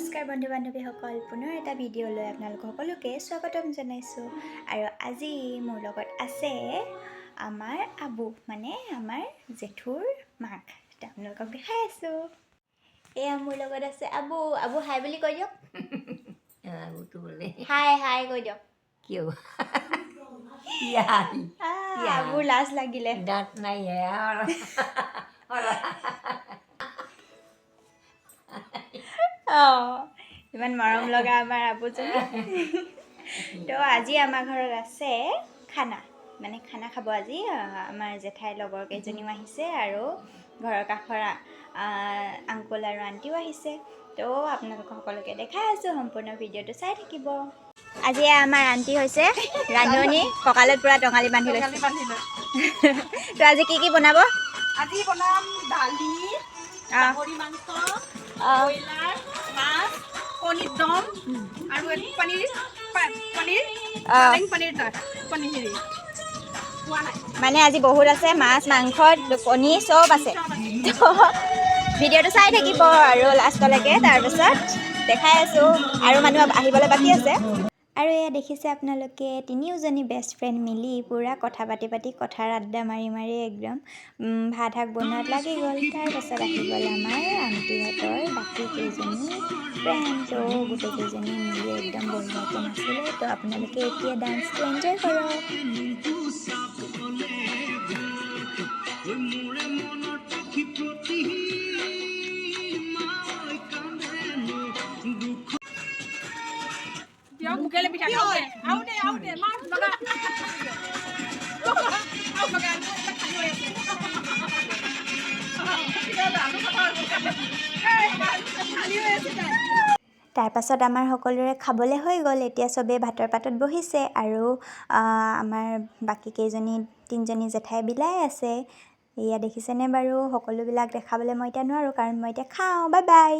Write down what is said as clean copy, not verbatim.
নমস্কাৰ বন্ধু বান্ধৱীসকল, পুনৰ এটা ভিডিঅ' লৈ আপোনালোক সকলোকে স্বাগতম জনাইছোঁ। আৰু আজি মোৰ লগত আছে আমাৰ আবু, মানে আমাৰ জেঠুৰ মাক। আপোনালোকক দেখাই আছোঁ। এয়া মোৰ লগত আছে আবু। আবু হাই বুলি কৈ দিয়ক। হাই হাই কৈ দিয়ক। কিয় আবুৰ লাজ লাগিলে। দাঁত নাই ইমান মৰম লগা আমাৰ আবুজনী। তো আজি আমাৰ ঘৰত আছে খানা, মানে খানা খাব আজি। আমাৰ জেঠাইৰ লগৰ কেইজনীও আহিছে আৰু ঘৰৰ কাষৰ আংকুল আৰু আণ্টিও আহিছে। তো আপোনালোক সকলোকে দেখাই আছোঁ, সম্পূৰ্ণ ভিডিঅ'টো চাই থাকিব। আজি আমাৰ আণ্টি হৈছে ৰান্ধনি, কঁকালত পুৰা টঙালি বান্ধি লৈছে। তো আজি কি বনাব? আজি বনাম দালি, গাহৰি মাংস, ব্ৰইলাৰ, মাছ, কণীৰ দম আৰু পনীৰ পনীৰ খোৱা নাই। মানে আজি বহুত আছে, মাছ মাংস কণী চব আছে। ভিডিঅ'টো চাই থাকিব আৰু লাষ্টলৈকে, তাৰপিছত দেখাই আছোঁ। আৰু মানুহ আহিবলৈ বাকী আছে। আৰু এয়া দেখিছে আপোনালোকে, তিনিওজনী বেষ্ট ফ্ৰেণ্ড মিলি পূৰা কথা পাতি কথাৰ আড্ডা মাৰি একদম ভাত শাক বনোৱাত লাগি গ'ল। তাৰপাছত আহি গ'ল আমাৰ আণ্টিহঁতৰ বাকী কেইজনী ফ্ৰেণ্ড। তো গোটেইকেইজনী মিলি একদম বঢ়িয়াকৈ নাচিলে। তো আপোনালোকে এতিয়া ডান্সটো এনজয় কৰক। মুখেলে পিঠা খাওঁতে মাছ লগা তাৰপাছত আমাৰ সকলোৰে খাবলৈ হৈ গ'ল। এতিয়া চবেই ভাতৰ পাতত বহিছে আৰু আমাৰ বাকী তিনিজনী জেঠাই বিলাই আছে। এয়া দেখিছেনে বাৰু? সকলোবিলাক দেখাবলৈ মই এতিয়া নোৱাৰোঁ, কাৰণ মই এতিয়া খাওঁ। Bye bye.